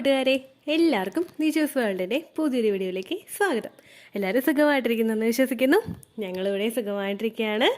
കൂട്ടുകാരെ, എല്ലാവർക്കും നീച്ചൂസ് വേൾഡിൻ്റെ പുതിയൊരു വീഡിയോയിലേക്ക് സ്വാഗതം. എല്ലാവരും സുഖമായിട്ടിരിക്കുന്നെന്ന് വിശ്വസിക്കുന്നു. ഞങ്ങളിവിടെ സുഖമായിട്ടിരിക്കുകയാണ്.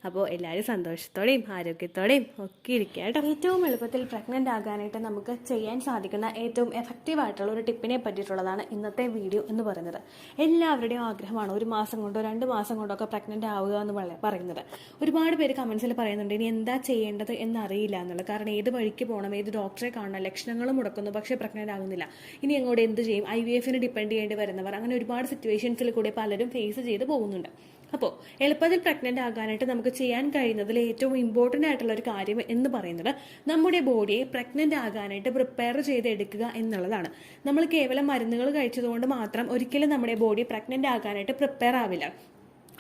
അപ്പോൾ എല്ലാവരും സന്തോഷത്തോടെയും ആരോഗ്യത്തോടെയും ഒക്കെ ഇരിക്കുക കേട്ടോ. ഏറ്റവും എളുപ്പത്തിൽ പ്രഗ്നൻ്റ് ആകാനായിട്ട് നമുക്ക് ചെയ്യാൻ സാധിക്കുന്ന ഏറ്റവും എഫക്റ്റീവായിട്ടുള്ള ഒരു ടിപ്പിനെ പറ്റിയിട്ടുള്ളതാണ് ഇന്നത്തെ വീഡിയോ എന്ന് പറയുന്നത്. എല്ലാവരുടെയും ആഗ്രഹമാണ് ഒരു മാസം കൊണ്ടോ 2 മാസം കൊണ്ടോ ഒക്കെ പ്രഗ്നൻ്റ് ആവുക എന്ന് പറയുന്നത്. ഒരുപാട് പേര് കമൻസിൽ പറയുന്നുണ്ട് ഇനി എന്താ ചെയ്യേണ്ടത് എന്നറിയില്ല എന്നുള്ളത്. കാരണം ഏത് വഴിക്ക് പോകണം, ഏത് ഡോക്ടറെ കാണണം, ലക്ഷണങ്ങളും മുടക്കുന്നു, പക്ഷേ പ്രഗ്നൻ്റ് ആകുന്നില്ല. ഇനി അങ്ങോട്ട് എന്ത് ചെയ്യും? IVF-ന് ഡിപ്പെൻഡ് ചെയ്യേണ്ടി വരുന്നവർ, അങ്ങനെ ഒരുപാട് സിറ്റുവേഷൻസിൽ കൂടെ പലരും ഫേസ് ചെയ്ത് പോകുന്നുണ്ട്. അപ്പോൾ എളുപ്പത്തിൽ പ്രഗ്നൻ്റ് ആകാനായിട്ട് നമുക്ക് ചെയ്യാൻ കഴിയുന്നതിൽ ഏറ്റവും ഇമ്പോർട്ടൻ്റ് ആയിട്ടുള്ള ഒരു കാര്യം എന്ന് പറയുന്നത് നമ്മുടെ ബോഡിയെ പ്രഗ്നൻ്റ് ആകാനായിട്ട് പ്രിപ്പയർ ചെയ്തെടുക്കുക എന്നുള്ളതാണ്. നമ്മൾ കേവലം മരുന്നുകൾ കഴിച്ചതുകൊണ്ട് മാത്രം ഒരിക്കലും നമ്മുടെ ബോഡി പ്രഗ്നൻ്റ് ആകാനായിട്ട് പ്രിപ്പയർ ആവില്ല.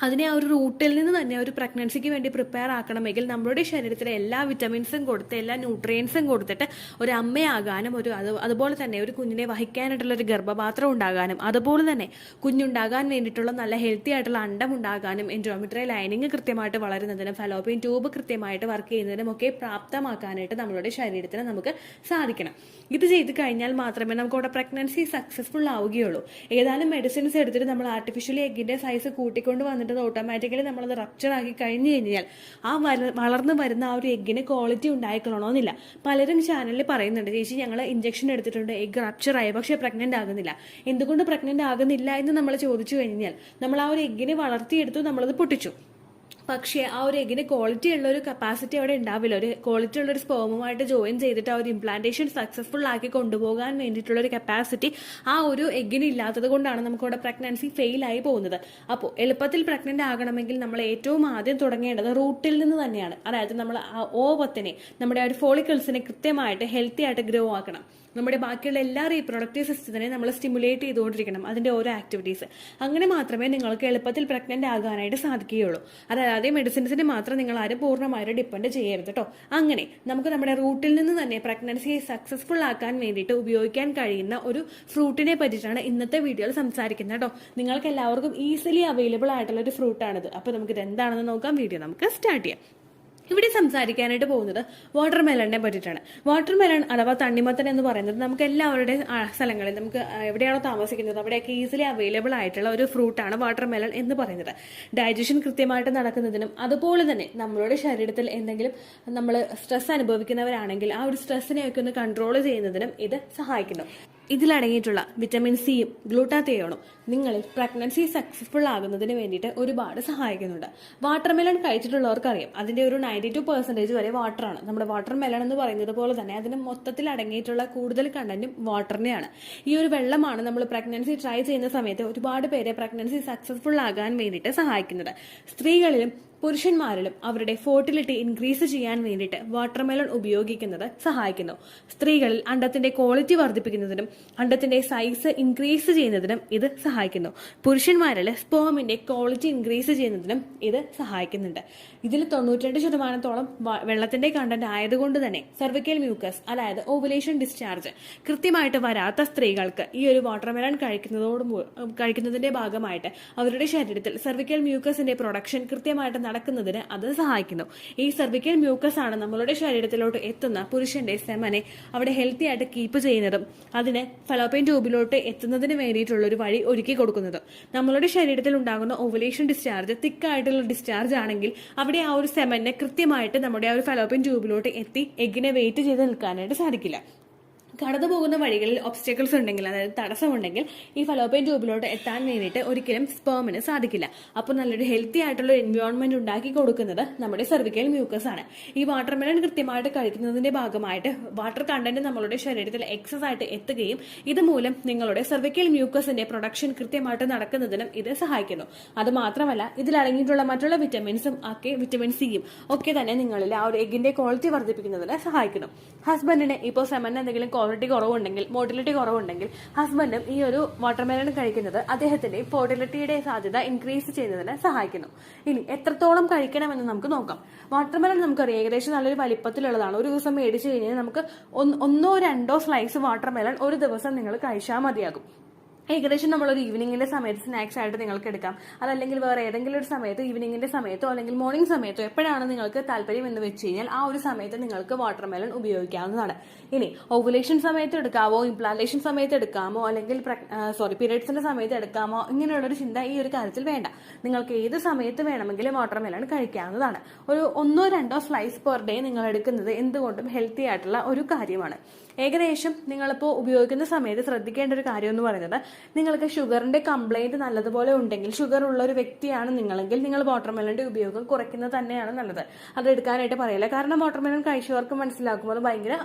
അതിനെ ആ ഒരു റൂട്ടിൽ നിന്ന് തന്നെ ഒരു പ്രഗ്നൻസിക്ക് വേണ്ടി പ്രിപ്പയർ ആക്കണമെങ്കിൽ നമ്മുടെ ശരീരത്തിലെ എല്ലാ വിറ്റമിൻസും കൊടുത്ത് എല്ലാ ന്യൂട്രിയൻസും കൊടുത്തിട്ട് ഒരു അമ്മയാകാനും അതുപോലെ തന്നെ ഒരു കുഞ്ഞിനെ വഹിക്കാനായിട്ടുള്ള ഒരു ഗർഭപാത്രം ഉണ്ടാകാനും അതുപോലെ തന്നെ കുഞ്ഞുണ്ടാകാൻ വേണ്ടിയിട്ടുള്ള നല്ല ഹെൽത്തി ആയിട്ടുള്ള അണ്ടം ഉണ്ടാകാനും എൻഡോമെട്രിയൽ ലൈനിങ് കൃത്യമായിട്ട് വളരുന്നതിനും ഫലോപ്പിയൻ ട്യൂബ് കൃത്യമായിട്ട് വർക്ക് ചെയ്യുന്നതിനും ഒക്കെ പ്രാപ്തമാക്കാനായിട്ട് നമ്മളുടെ ശരീരത്തിന് നമുക്ക് സാധിക്കണം. ഇത് ചെയ്ത് കഴിഞ്ഞാൽ മാത്രമേ നമുക്ക് അവിടെ പ്രഗ്നൻസി സക്സസ്ഫുൾ ആവുകയുള്ളൂ. ഏതാനും മെഡിസിൻസ് എടുത്തിട്ട് നമ്മൾ ആർട്ടിഫിഷ്യലി എഗ്ഗിന്റെ സൈസ് കൂട്ടിക്കൊണ്ട് വന്നിട്ട് ഓട്ടോമാറ്റിക്കലി നമ്മളത് റപ്ചർ ആക്കി കഴിഞ്ഞു കഴിഞ്ഞാൽ ആ വളർന്നു വരുന്ന ആ ഒരു എഗ്ഗിന് ക്വാളിറ്റി ഉണ്ടായിക്കൊള്ളണമെന്നില്ല. പലരും ചാനലിൽ പറയുന്നുണ്ട്, ചേച്ചി ഞങ്ങൾ ഇഞ്ചക്ഷൻ എടുത്തിട്ടുണ്ട്, എഗ്ഗ് റപ്ചർ ആയി, പക്ഷേ പ്രഗ്നന്റ് ആകുന്നില്ല. എന്തുകൊണ്ട് പ്രഗ്നന്റ് ആകുന്നില്ല എന്ന് നമ്മൾ ചോദിച്ചു കഴിഞ്ഞാൽ നമ്മൾ ആ ഒരു എഗ്ഗിനെ വളർത്തിയെടുത്തു, നമ്മളത് പൊട്ടിച്ചു, പക്ഷേ ആ ഒരു എഗ്ഗിന് ക്വാളിറ്റി ഉള്ള ഒരു കപ്പാസിറ്റി അവിടെ ഉണ്ടാവില്ല. ഒരു ക്വാളിറ്റി ഉള്ള ഒരു സ്പേമുമായിട്ട് ജോയിൻ ചെയ്തിട്ട് ആ ഒരു ഇംപ്ലാന്റേഷൻ സക്സസ്ഫുൾ ആക്കി കൊണ്ടുപോകാൻ വേണ്ടിയിട്ടുള്ള ഒരു കപ്പാസിറ്റി ആ ഒരു എഗ്ഗിന് ഇല്ലാത്തത് കൊണ്ടാണ് നമുക്ക് അവിടെ പ്രഗ്നൻസി ഫെയിൽ ആയി പോകുന്നത്. അപ്പോൾ എളുപ്പത്തിൽ പ്രഗ്നന്റ് ആകണമെങ്കിൽ നമ്മൾ ഏറ്റവും ആദ്യം തുടങ്ങേണ്ടത് റൂട്ടിൽ നിന്ന് തന്നെയാണ്. അതായത് നമ്മൾ ആ ഓവത്തിനെ, നമ്മുടെ ആ ഒരു ഫോളിക്കിൾസിനെ കൃത്യമായിട്ട് ഹെൽത്തി ആയിട്ട് ഗ്രോ ആക്കണം. നമ്മുടെ ബാക്കിയുള്ള എല്ലാ റീപ്രൊഡക്റ്റീവ് സിസ്റ്റത്തിനെ നമ്മൾ സ്റ്റിമുലേറ്റ് ചെയ്തുകൊണ്ടിരിക്കണം, അതിന്റെ ഓരോ ആക്ടിവിറ്റീസ്. അങ്ങനെ മാത്രമേ നിങ്ങൾക്ക് എളുപ്പത്തിൽ പ്രഗ്നന്റ് ആകാനായിട്ട് സാധിക്കുകയുള്ളൂ. അതായത് മെഡിസിൻസിന് മാത്രം നിങ്ങൾ ആരും പൂർണ്ണമായിട്ട് ഡിപ്പെൻഡ് ചെയ്യരുത് കേട്ടോ. അങ്ങനെ നമുക്ക് നമ്മുടെ റൂട്ടിൽ നിന്ന് തന്നെ പ്രഗ്നൻസിയെ സക്സസ്ഫുൾ ആക്കാൻ വേണ്ടിയിട്ട് ഉപയോഗിക്കാൻ കഴിയുന്ന ഒരു ഫ്രൂട്ടിനെ പറ്റിയിട്ടാണ് ഇന്നത്തെ വീഡിയോയിൽ സംസാരിക്കുന്നത് കേട്ടോ. നിങ്ങൾക്ക് എല്ലാവർക്കും ഈസിലി അവൈലബിൾ ആയിട്ടുള്ള ഒരു ഫ്രൂട്ടാണിത്. അപ്പോൾ നമുക്കിത് എന്താണെന്ന് നോക്കാം. വീഡിയോ നമുക്ക് സ്റ്റാർട്ട് ചെയ്യാം. ഇവിടെ സംസാരിക്കാനായിട്ട് പോകുന്നത് വാട്ടർ മെലണിനെ പറ്റിയിട്ടാണ്. വാട്ടർ മെലൺ അഥവാ തണ്ണിമത്തൻ എന്ന് പറയുന്നത് നമുക്ക് എല്ലാവരുടെയും സ്ഥലങ്ങളിൽ, നമുക്ക് എവിടെയാണോ താമസിക്കുന്നത് അവിടെയൊക്കെ ഈസിലി അവൈലബിൾ ആയിട്ടുള്ള ഒരു ഫ്രൂട്ടാണ് വാട്ടർ മെലൺ എന്ന് പറയുന്നത്. ഡൈജഷൻ കൃത്യമായിട്ട് നടക്കുന്നതിനും അതുപോലെ തന്നെ നമ്മളുടെ ശരീരത്തിൽ എന്തെങ്കിലും നമ്മൾ സ്ട്രെസ് അനുഭവിക്കുന്നവരാണെങ്കിൽ ആ ഒരു സ്ട്രെസ്സിനെയൊക്കെ ഒന്ന് കൺട്രോൾ ചെയ്യുന്നതിനും ഇത് സഹായിക്കുന്നു. ഇതിലടങ്ങിയിട്ടുള്ള വിറ്റമിൻ സിയും ഗ്ലൂട്ടാത്തയോണും നിങ്ങളിൽ പ്രഗ്നൻസി സക്സസ്ഫുൾ ആകുന്നതിന് വേണ്ടിയിട്ട് ഒരുപാട് സഹായിക്കുന്നുണ്ട്. വാട്ടർ മെലൺ കഴിച്ചിട്ടുള്ളവർക്കറിയാം അതിന്റെ ഒരു 92% വരെ വാട്ടറാണ്. നമ്മുടെ വാട്ടർ മെലൺ എന്ന് പറയുന്നത് പോലെ തന്നെ അതിന് മൊത്തത്തിൽ അടങ്ങിയിട്ടുള്ള കൂടുതൽ കണ്ടന്റും വാട്ടറിനെയാണ്. ഈ ഒരു വെള്ളമാണ് നമ്മൾ പ്രഗ്നൻസി ട്രൈ ചെയ്യുന്ന സമയത്ത് ഒരുപാട് പേരെ പ്രഗ്നൻസി സക്സസ്ഫുൾ ആകാൻ വേണ്ടിയിട്ട് സഹായിക്കുന്നത്. സ്ത്രീകളിലും പുരുഷന്മാരിലും അവരുടെ ഫെർട്ടിലിറ്റി ഇൻക്രീസ് ചെയ്യാൻ വേണ്ടിയിട്ട് വാട്ടർമെലൺ ഉപയോഗിക്കുന്നത് സഹായിക്കുന്നു. സ്ത്രീകളിൽ അണ്ടത്തിന്റെ ക്വാളിറ്റി വർദ്ധിപ്പിക്കുന്നതിനും അണ്ടത്തിന്റെ സൈസ് ഇൻക്രീസ് ചെയ്യുന്നതിനും ഇത് സഹായിക്കുന്നു. പുരുഷന്മാരിൽ സ്പേമിന്റെ ക്വാളിറ്റി ഇൻക്രീസ് ചെയ്യുന്നതിനും ഇത് സഹായിക്കുന്നുണ്ട്. ഇതിൽ 92% വെള്ളത്തിന്റെ കണ്ടന്റ് ആയതുകൊണ്ട് തന്നെ സെർവിക്കൽ മ്യൂക്കസ്, അതായത് ഓവുലേഷൻ ഡിസ്ചാർജ് കൃത്യമായിട്ട് വരാത്ത സ്ത്രീകൾക്ക് ഈ ഒരു വാട്ടർമെലൺ കഴിക്കുന്നതിന്റെ ഭാഗമായിട്ട് അവരുടെ ശരീരത്തിൽ സെർവിക്കൽ മ്യൂക്കസിന്റെ പ്രൊഡക്ഷൻ കൃത്യമായിട്ട് നടക്കുന്നതിന് അത് സഹായിക്കുന്നു. ഈ സെർവിക്കൽ മ്യൂക്കസ് ആണ് നമ്മളുടെ ശരീരത്തിലോട്ട് എത്തുന്ന പുരുഷന്റെ സെമനെ അവിടെ ഹെൽത്തി ആയിട്ട് കീപ്പ് ചെയ്യുന്നതും അതിന് ഫലോപ്പിയൻ ട്യൂബിലോട്ട് എത്തുന്നതിന് വേണ്ടിയിട്ടുള്ള ഒരു വഴി ഒരുക്കി കൊടുക്കുന്നത്. നമ്മളുടെ ശരീരത്തിൽ ഉണ്ടാകുന്ന ഓവുലേഷൻ ഡിസ്ചാർജ് തിക്കായിട്ടുള്ള ഡിസ്ചാർജ് ആണെങ്കിൽ അവിടെ ആ ഒരു സെമനെ കൃത്യമായിട്ട് നമ്മുടെ ആ ഒരു ഫലോപ്പിയൻ ട്യൂബിലോട്ട് എത്തി എഗ്ഗിനെ വെയിറ്റ് ചെയ്ത് നിൽക്കാനായിട്ട് സാധിക്കില്ല. കടന്നു പോകുന്ന വഴികളിൽ ഒബ്സ്റ്റക്കിൾസ് ഉണ്ടെങ്കിൽ, അതായത് തടസ്സമുണ്ടെങ്കിൽ ഈ ഫലോപ്പിയൻ ട്യൂബിലോട്ട് എത്താൻ വേണ്ടിയിട്ട് ഒരിക്കലും സ്പേമിന് സാധിക്കില്ല. അപ്പോൾ നല്ലൊരു ഹെൽത്തി ആയിട്ടുള്ള എൻവയോൺമെന്റ് ഉണ്ടാക്കി കൊടുക്കുന്നത് നമ്മുടെ സെർവിക്കൽ മ്യൂക്കസ് ആണ്. ഈ വാട്ടർമെലൺ കൃത്യമായിട്ട് കഴിക്കുന്നതിന്റെ ഭാഗമായിട്ട് വാട്ടർ കണ്ടന്റ് നമ്മളുടെ ശരീരത്തിൽ എക്സസ് ആയിട്ട് എത്തുകയും ഇതുമൂലം നിങ്ങളുടെ സെർവിക്കൽ മ്യൂക്കസിന്റെ പ്രൊഡക്ഷൻ കൃത്യമായിട്ട് നടക്കുന്നതിനും ഇത് സഹായിക്കുന്നു. അത് മാത്രമല്ല ഇതിലടങ്ങിയിട്ടുള്ള മറ്റുള്ള വിറ്റമിൻസും ഒക്കെ, വിറ്റമിൻ സിയും ഒക്കെ തന്നെ നിങ്ങളിൽ ആ ഒരു എഗ്ഗിന്റെ ക്വാളിറ്റി വർദ്ധിപ്പിക്കുന്നതിന് സഹായിക്കുന്നു. ഹസ്ബൻഡിന് ഇപ്പോൾ സെമൻ എന്തെങ്കിലും ക്വാളിറ്റി കുറവുണ്ടെങ്കിൽ, മോട്ടിലിറ്റി കുറവുണ്ടെങ്കിൽ ഹസ്ബൻഡും ഈ ഒരു വാട്ടർമെലൺ കഴിക്കുന്നത് അദ്ദേഹത്തിന്റെ ഫോർട്ടിലിറ്റിയുടെ സാധ്യത ഇൻക്രീസ് ചെയ്യുന്നതിന് സഹായിക്കുന്നു. ഇനി എത്രത്തോളം കഴിക്കണമെന്ന് നമുക്ക് നോക്കാം. വാട്ടർമെലൺ നമുക്കറിയാം ഏകദേശം നല്ലൊരു വലിപ്പത്തിലുള്ളതാണ്. ഒരു ദിവസം മേടിച്ചു കഴിഞ്ഞാൽ നമുക്ക് 1-2 സ്ലൈസ് വാട്ടർമെലൺ ഒരു ദിവസം നിങ്ങൾ കഴിച്ചാൽ മതിയാകും. ഏകദേശം നമ്മളൊരു ഈവനിങ്ങിന്റെ സമയത്ത് സ്നാക്സ് ആയിട്ട് നിങ്ങൾക്ക് എടുക്കാം. അതല്ലെങ്കിൽ വേറെ ഏതെങ്കിലും ഒരു സമയത്ത് ഈവനിങ്ങിന്റെ സമയത്തോ അല്ലെങ്കിൽ മോർണിംഗ് സമയത്തോ എപ്പോഴാണ് നിങ്ങൾക്ക് താല്പര്യം എന്ന് വെച്ച് കഴിഞ്ഞാൽ ആ ഒരു സമയത്ത് നിങ്ങൾക്ക് വാട്ടർമെലൺ ഉപയോഗിക്കാവുന്നതാണ്. ഇനി ഓവുലേഷൻ സമയത്ത് എടുക്കാമോ, ഇംപ്ലാന്റേഷൻ സമയത്ത് എടുക്കാമോ, അല്ലെങ്കിൽ പീരിയഡ്സിന്റെ സമയത്ത് എടുക്കാമോ, ഇങ്ങനെയുള്ളൊരു ചിന്ത ഈ ഒരു കാര്യത്തിൽ വേണ്ട. നിങ്ങൾക്ക് ഏത് സമയത്ത് വേണമെങ്കിലും വാട്ടർമെലൺ കഴിക്കാവുന്നതാണ്. ഒരു 1-2 സ്ലൈസ് പെർ ഡേ നിങ്ങൾ എടുക്കുന്നത് എന്തുകൊണ്ടും ഹെൽത്തി ആയിട്ടുള്ള ഒരു കാര്യമാണ്. ഏകദേശം നിങ്ങളിപ്പോൾ ഉപയോഗിക്കുന്ന സമയത്ത് ശ്രദ്ധിക്കേണ്ട ഒരു കാര്യം എന്ന് പറയുന്നത്, നിങ്ങൾക്ക് ഷുഗറിന്റെ കംപ്ലൈന്റ് നല്ലതുപോലെ ഉണ്ടെങ്കിൽ, ഷുഗർ ഉള്ള ഒരു വ്യക്തിയാണ് നിങ്ങളെങ്കിൽ നിങ്ങൾ വാട്ടർമെലന്റെ ഉപയോഗം കുറയ്ക്കുന്നത് തന്നെയാണ് നല്ലത്. അത് എടുക്കാനായിട്ട് പറയില്ല. കാരണം വാട്ടർമെലൺ കഴിച്ചവർക്ക് മനസ്സിലാക്കും അത് ഭയങ്കര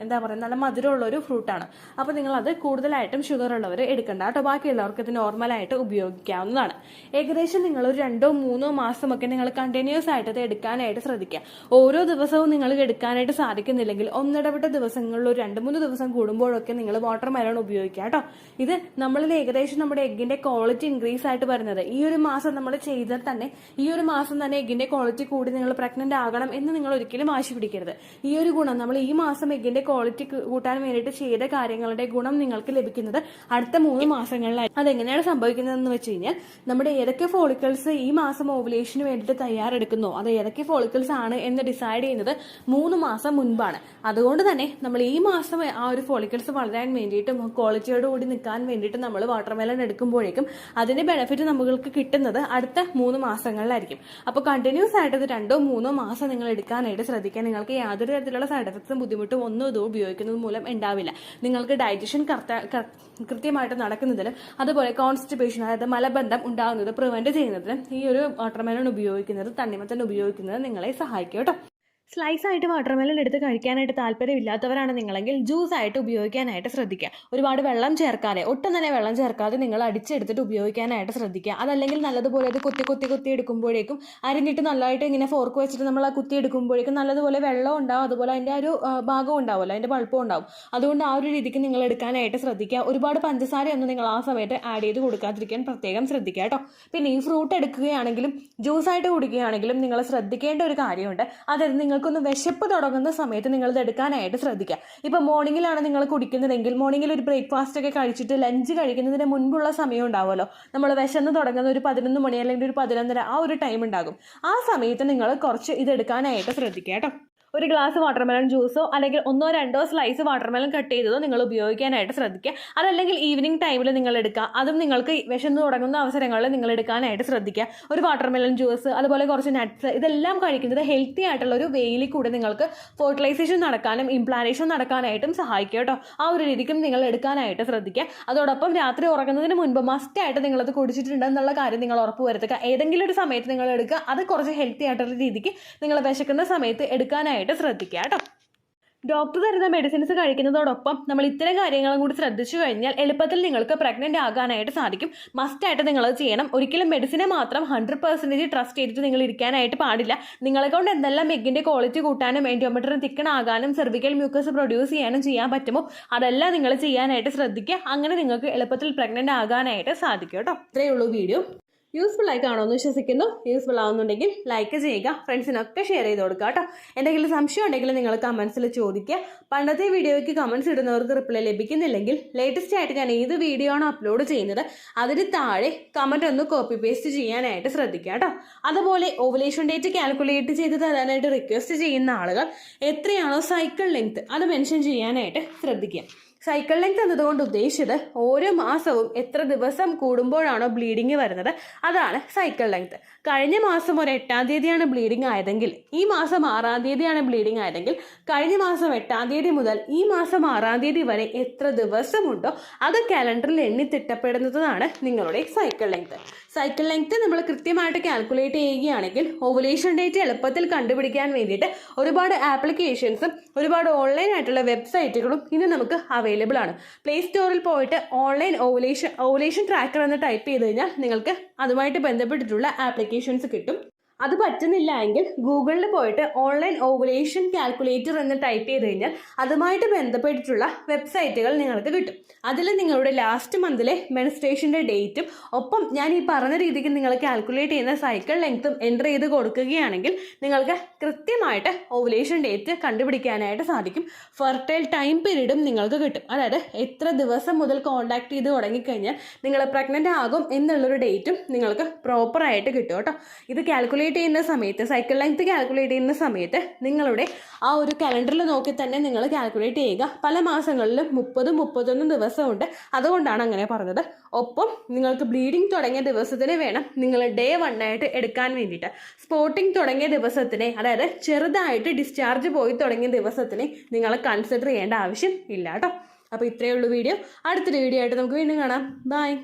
എന്താ പറയുക, നല്ല മധുരമുള്ള ഒരു ഫ്രൂട്ടാണ്. അപ്പോൾ നിങ്ങൾ അത് കൂടുതലായിട്ടും ഷുഗർ ഉള്ളവർ എടുക്കണ്ട കേട്ടോ. ബാക്കിയുള്ളവർക്ക് ഇത് നോർമലായിട്ട് ഉപയോഗിക്കാവുന്നതാണ്. ഏകദേശം നിങ്ങൾ ഒരു 2-3 മാസമൊക്കെ നിങ്ങൾ കണ്ടിന്യൂസ് ആയിട്ട് ഇത് എടുക്കാനായിട്ട് ശ്രദ്ധിക്കുക. ഓരോ ദിവസവും നിങ്ങൾ എടുക്കാനായിട്ട് സാധിക്കുന്നില്ലെങ്കിൽ ഒന്നിടവിട്ട ദിവസങ്ങളിൽ ഒരു 2-3 ദിവസം കൂടുമ്പോഴൊക്കെ നിങ്ങൾ വാട്ടർമെലൺ ഉപയോഗിക്കുക കേട്ടോ. ഇത് നമ്മളിൽ ഏകദേശം നമ്മുടെ എഗ്ഗിന്റെ ക്വാളിറ്റി ഇൻക്രീസ് ആയിട്ട് വരുന്നത് ഈ ഒരു മാസം നമ്മൾ ചെയ്താൽ തന്നെ, ഈ ഒരു മാസം തന്നെ എഗ്ഗിന്റെ ക്വാളിറ്റി കൂടി നിങ്ങൾ പ്രഗ്നന്റ് ആകണം എന്ന് നിങ്ങൾ ഒരിക്കലും വാശി പിടിക്കരുത്. ഈ ഒരു ഗുണം നമ്മൾ ഈ മാസം എഗ്ഗിന്റെ ക്വാളിറ്റി കൂട്ടാൻ വേണ്ടിയിട്ട് ചെയ്ത കാര്യങ്ങളുടെ ഗുണം നിങ്ങൾക്ക് ലഭിക്കുന്നത് അടുത്ത 3 മാസങ്ങളിലായി. അതെങ്ങനെയാണ് സംഭവിക്കുന്നതെന്ന് വെച്ച് കഴിഞ്ഞാൽ, നമ്മുടെ ഏതൊക്കെ ഫോളിക്കിൾസ് ഈ മാസം ഓവുലേഷന് വേണ്ടിയിട്ട് തയ്യാറെടുക്കുന്നോ, അത് ഏതൊക്കെ ഫോളിക്കിൾസ് ആണ് എന്ന് ഡിസൈഡ് ചെയ്യുന്നത് 3 മാസം മുൻപാണ്. അതുകൊണ്ട് തന്നെ നമ്മൾ ഈ മാസം ആ ഒരു ഫോളിക്കിൾസ് വളരാൻ വേണ്ടിയിട്ടും ക്വാളിറ്റിയോട് കൂടി നിൽക്കാൻ വേണ്ടിയിട്ട് നമ്മൾ വാട്ടർമെലൺ എടുക്കുമ്പോഴേക്കും അതിന്റെ ബെനിഫിറ്റ് നമുക്ക് കിട്ടുന്നത് അടുത്ത 3 മാസങ്ങളിലായിരിക്കും. അപ്പോൾ കണ്ടിന്യൂസ് ആയിട്ട് ഇത് 2-3 മാസം നിങ്ങൾ എടുക്കാനായിട്ട് ശ്രദ്ധിക്കാൻ. നിങ്ങൾക്ക് യാതൊരു തരത്തിലുള്ള സൈഡ് എഫക്ട്സും ബുദ്ധിമുട്ടും ഒന്നും ഇത് ഉപയോഗിക്കുന്നത് മൂലം ഉണ്ടാവില്ല. നിങ്ങൾക്ക് ഡൈജഷൻ കൃത്യമായിട്ട് നടക്കുന്നതിലും അതുപോലെ കോൺസ്റ്റിപ്പേഷൻ, അതായത് മലബന്ധം ഉണ്ടാകുന്നത് പ്രിവെന്റ് ചെയ്യുന്നതിനും ഈ ഒരു വാട്ടർമെലൺ ഉപയോഗിക്കുന്നത്, തണ്ണിമത്തൻ ഉപയോഗിക്കുന്നത് നിങ്ങളെ സഹായിക്കും കേട്ടോ. സ്ലൈസ് ആയിട്ട് വാട്ടർമെലൺ എടുത്ത് കഴിക്കാനായിട്ട് താല്പര്യമില്ലാത്തവരാണ് നിങ്ങളെങ്കിൽ ജ്യൂസ് ആയിട്ട് ഉപയോഗിക്കാനായിട്ട് ശ്രദ്ധിക്കുക. ഒരുപാട് വെള്ളം ചേർക്കാതെ, ഒട്ടും തന്നെ വെള്ളം ചേർക്കാതെ നിങ്ങൾ അടിച്ചെടുത്തിട്ട് ഉപയോഗിക്കാനായിട്ട് ശ്രദ്ധിക്കുക. അതല്ലെങ്കിൽ നല്ലതുപോലെ അത് കുത്തി എടുക്കുമ്പോഴേക്കും അരിഞ്ഞിട്ട് നല്ലതായിട്ട് ഇങ്ങനെ ഫോർക്ക് വെച്ചിട്ട് നമ്മൾ ആ കുത്തി എടുക്കുമ്പോഴേക്കും നല്ലതുപോലെ വെള്ളം ഉണ്ടാവും, അതുപോലെ അതിൻ്റെ ഒരു ഭാഗം ഉണ്ടാവുമല്ലോ, അതിൻ്റെ പൾപ്പും ഉണ്ടാവും. അതുകൊണ്ട് ആ ഒരു രീതിക്ക് നിങ്ങൾ എടുക്കാനായിട്ട് ശ്രദ്ധിക്കുക. ഒരുപാട് പഞ്ചസാരയൊന്നും നിങ്ങൾ ആ സമയത്ത് ആഡ് ചെയ്ത് കൊടുക്കാതിരിക്കാൻ പ്രത്യേകം ശ്രദ്ധിക്കുക കേട്ടോ. പിന്നെ ഈ ഫ്രൂട്ട് എടുക്കുകയാണെങ്കിലും ജ്യൂസായിട്ട് കുടിക്കുകയാണെങ്കിലും നിങ്ങൾ ശ്രദ്ധിക്കേണ്ട ഒരു കാര്യമുണ്ട്. അതായത് നിങ്ങൾക്കൊന്ന് വിശപ്പ് തുടങ്ങുന്ന സമയത്ത് നിങ്ങൾ ഇത് എടുക്കാനായിട്ട് ശ്രദ്ധിക്കുക. ഇപ്പം മോർണിംഗിലാണ് നിങ്ങൾ കുടിക്കുന്നതെങ്കിൽ മോർണിംഗിൽ ഒരു ബ്രേക്ക്ഫാസ്റ്റ് ഒക്കെ കഴിച്ചിട്ട് ലഞ്ച് കഴിക്കുന്നതിന് മുൻപുള്ള സമയം ഉണ്ടാവുമല്ലോ, നമ്മൾ വിശന്ന് തുടങ്ങുന്ന ഒരു 11 മണി അല്ലെങ്കിൽ ഒരു 11:30 ആ ഒരു ടൈം ഉണ്ടാകും. ആ സമയത്ത് നിങ്ങൾ കുറച്ച് ഇത് എടുക്കാനായിട്ട് ശ്രദ്ധിക്കുക കേട്ടോ. ഒരു ഗ്ലാസ് വാട്ടർമെലൺ ജ്യൂസോ അല്ലെങ്കിൽ 1-2 സ്ലൈസ് വാട്ടർമെലൺ കട്ട് ചെയ്തതോ നിങ്ങൾ ഉപയോഗിക്കാനായിട്ട് ശ്രദ്ധിക്കുക. അതല്ലെങ്കിൽ ഈവനിങ് ടൈമിൽ നിങ്ങൾ എടുക്കുക. അതും നിങ്ങൾക്ക് വിശന്ന് തുടങ്ങുന്ന അവസരങ്ങളിൽ നിങ്ങൾ എടുക്കാനായിട്ട് ശ്രദ്ധിക്കുക. ഒരു വാട്ടർമെലൺ ജ്യൂസ്, അതുപോലെ കുറച്ച് നട്ട്സ്, ഇതെല്ലാം കഴിക്കുന്നത് ഹെൽത്തി ആയിട്ടുള്ള ഒരു വേയിൽ കൂടെ നിങ്ങൾക്ക് ഫെർട്ടിലൈസേഷൻ നടക്കാനും ഇംപ്ലാന്റേഷൻ നടക്കാനായിട്ടും സഹായിക്കുക കേട്ടോ. ആ ഒരു രീതിക്കും നിങ്ങൾ എടുക്കാനായിട്ട് ശ്രദ്ധിക്കുക. അതോടൊപ്പം രാത്രി ഉറങ്ങുന്നതിന് മുൻപ് മസ്റ്റായിട്ട് നിങ്ങളത് കുടിച്ചിട്ടുണ്ടെന്നുള്ള കാര്യം നിങ്ങൾ ഉറപ്പ് വരുത്തുക. ഏതെങ്കിലും ഒരു സമയത്ത് നിങ്ങൾ എടുക്കുക. അത് കുറച്ച് ഹെൽത്തി ആയിട്ടുള്ള രീതിക്ക് നിങ്ങൾ വിശക്കുന്ന സമയത്ത് എടുക്കാനായിട്ട് ശ്രദ്ധിക്കുക കേട്ടോ. ഡോക്ടർ തരുന്ന മെഡിസിൻസ് കഴിക്കുന്നതോടൊപ്പം നമ്മൾ ഇത്തരം കാര്യങ്ങളും കൂടി ശ്രദ്ധിച്ചു കഴിഞ്ഞാൽ എളുപ്പത്തിൽ നിങ്ങൾക്ക് പ്രഗ്നന്റ് ആകാനായിട്ട് സാധിക്കും. മസ്റ്റായിട്ട് നിങ്ങളത് ചെയ്യണം. ഒരിക്കലും മെഡിസിനെ മാത്രം 100% ട്രസ്റ്റ് ചെയ്തിട്ട് നിങ്ങൾ ഇരിക്കാനായിട്ട് പാടില്ല. നിങ്ങളെ കൊണ്ട് എന്തെല്ലാം എഗ്ഗിന്റെ ക്വാളിറ്റി കൂട്ടാനും എൻഡോമെട്രിയം തിക്കൺ ആകാനും സെർവിക്കൽ മ്യൂക്കസ് പ്രൊഡ്യൂസ് ചെയ്യാൻ പറ്റുമോ അതെല്ലാം നിങ്ങൾ ചെയ്യാനായിട്ട് ശ്രദ്ധിക്കുക. അങ്ങനെ നിങ്ങൾക്ക് എളുപ്പത്തിൽ പ്രഗ്നന്റ് ആകാനായിട്ട് സാധിക്കും കേട്ടോ. ഇത്രയേ ഉള്ളൂ വീഡിയോ. യൂസ്ഫുൾ ആയി കാണുമെന്ന് വിശ്വസിക്കുന്നു. യൂസ്ഫുൾ ആവുന്നുണ്ടെങ്കിൽ ലൈക്ക് ചെയ്യുക, ഫ്രണ്ട്സിനൊക്കെ ഷെയർ ചെയ്ത് കൊടുക്കുക കേട്ടോ. എന്തെങ്കിലും സംശയം ഉണ്ടെങ്കിൽ നിങ്ങൾ കമൻസിൽ ചോദിക്കുക. പണ്ടത്തെ വീഡിയോയ്ക്ക് കമൻസ് ഇടുന്നവർക്ക് റിപ്ലൈ ലഭിക്കുന്നില്ലെങ്കിൽ ലേറ്റസ്റ്റ് ആയിട്ട് ഞാൻ ഏത് വീഡിയോ ആണ് അപ്ലോഡ് ചെയ്യുന്നത് അതിന് താഴെ കമൻറ്റ് ഒന്ന് കോപ്പി പേസ്റ്റ് ചെയ്യാനായിട്ട് ശ്രദ്ധിക്കുക കേട്ടോ. അതുപോലെ ഓവുലേഷൻ ഡേറ്റ് കാൽക്കുലേറ്റ് ചെയ്ത് തരാനായിട്ട് റിക്വസ്റ്റ് ചെയ്യുന്ന ആളുകൾ എത്രയാണോ സൈക്കിൾ ലെങ്ത് അത് മെൻഷൻ ചെയ്യാനായിട്ട് ശ്രദ്ധിക്കുക. സൈക്കിൾ ലെങ്ത് എന്നതുകൊണ്ട് ഉദ്ദേശിച്ചത് ഓരോ മാസവും എത്ര ദിവസം കൂടുമ്പോഴാണോ ബ്ലീഡിങ് വരുന്നത് അതാണ് സൈക്കിൾ ലെങ്ത്. കഴിഞ്ഞ മാസം ഒരു 8-ാം തീയതിയാണ് ബ്ലീഡിങ് ആയതെങ്കിൽ ഈ മാസം 6-ാം തീയതിയാണ് ബ്ലീഡിങ് ആയതെങ്കിൽ കഴിഞ്ഞ മാസം 8-ാം തീയതി മുതൽ ഈ മാസം 6-ാം തീയതി വരെ എത്ര ദിവസമുണ്ടോ അത് കാലണ്ടറിൽ എണ്ണി തിട്ടപ്പെടുന്നതാണ് നിങ്ങളുടെ സൈക്കിൾ ലെങ്ത്. സൈക്കിൾ ലെങ്ത് നമ്മൾ കൃത്യമായിട്ട് കാൽക്കുലേറ്റ് ചെയ്യുകയാണെങ്കിൽ ഓവുലേഷൻ ഡേറ്റ് എളുപ്പത്തിൽ കണ്ടുപിടിക്കാൻ വേണ്ടിയിട്ട് ഒരുപാട് ആപ്ലിക്കേഷൻസും ഒരുപാട് ഓൺലൈൻ ആയിട്ടുള്ള വെബ്സൈറ്റുകളും ഇന്ന് നമുക്ക് അവൈലബിൾ ആണ്. പ്ലേ സ്റ്റോറിൽ പോയിട്ട് ഓൺലൈൻ ഓവുലേഷൻ ട്രാക്കർ എന്ന് ടൈപ്പ് ചെയ്ത് കഴിഞ്ഞാൽ നിങ്ങൾക്ക് അതുമായിട്ട് ബന്ധപ്പെട്ടിട്ടുള്ള ആപ്ലിക്കേഷൻസ് കിട്ടും. അത് പറ്റുന്നില്ല എങ്കിൽ ഗൂഗിളിൽ പോയിട്ട് ഓൺലൈൻ ഓവുലേഷൻ കാൽക്കുലേറ്റർ എന്ന് ടൈപ്പ് ചെയ്ത് കഴിഞ്ഞാൽ അതുമായിട്ട് ബന്ധപ്പെട്ടിട്ടുള്ള വെബ്സൈറ്റുകൾ നിങ്ങൾക്ക് കിട്ടും. അതിൽ നിങ്ങളുടെ ലാസ്റ്റ് മന്തിലെ മെൻസ്ട്രേഷൻ്റെ ഡേറ്റും ഒപ്പം ഞാൻ ഈ പറഞ്ഞ രീതിക്ക് നിങ്ങൾ കാൽക്കുലേറ്റ് ചെയ്യുന്ന സൈക്കിൾ ലെങ്ത്തും എൻ്റർ ചെയ്ത് കൊടുക്കുകയാണെങ്കിൽ നിങ്ങൾക്ക് കൃത്യമായിട്ട് ഓവുലേഷൻ ഡേറ്റ് കണ്ടുപിടിക്കാനായിട്ട് സാധിക്കും. ഫെർട്ടൈൽ ടൈം പീരീഡും നിങ്ങൾക്ക് കിട്ടും. അതായത് എത്ര ദിവസം മുതൽ കോൺടാക്ട് ചെയ്ത് തുടങ്ങിക്കഴിഞ്ഞാൽ നിങ്ങൾ പ്രഗ്നൻ്റ് ആകും എന്നുള്ളൊരു ഡേറ്റും നിങ്ങൾക്ക് പ്രോപ്പറായിട്ട് കിട്ടും കേട്ടോ. ഇത് കാൽക്കുലേറ്റ് ചെയ്യുന്ന സമയത്ത്, സൈക്കിൾ ലെങ്ത് കാൽക്കുലേറ്റ് ചെയ്യുന്ന സമയത്ത് നിങ്ങളുടെ ആ ഒരു കലണ്ടറിൽ നോക്കി തന്നെ നിങ്ങൾ കാൽക്കുലേറ്റ് ചെയ്യുക. പല മാസങ്ങളിലും 30-31 ദിവസമുണ്ട്, അതുകൊണ്ടാണ് അങ്ങനെ പറഞ്ഞത്. ഒപ്പം നിങ്ങൾക്ക് ബ്ലീഡിങ് തുടങ്ങിയ ദിവസത്തിന് വേണം നിങ്ങൾ ഡേ 1 ആയിട്ട് എടുക്കാൻ വേണ്ടിയിട്ട്. സ്പോട്ടിങ് തുടങ്ങിയ ദിവസത്തിനെ, അതായത് ചെറുതായിട്ട് ഡിസ്ചാർജ് പോയി തുടങ്ങിയ ദിവസത്തിനെ നിങ്ങൾ കൺസിഡർ ചെയ്യേണ്ട ആവശ്യം ഇല്ല കേട്ടോ. അപ്പോൾ ഇത്രയേ ഉള്ളൂ വീഡിയോ. അടുത്തൊരു വീഡിയോ ആയിട്ട് നമുക്ക് വീണ്ടും കാണാം. ബൈ.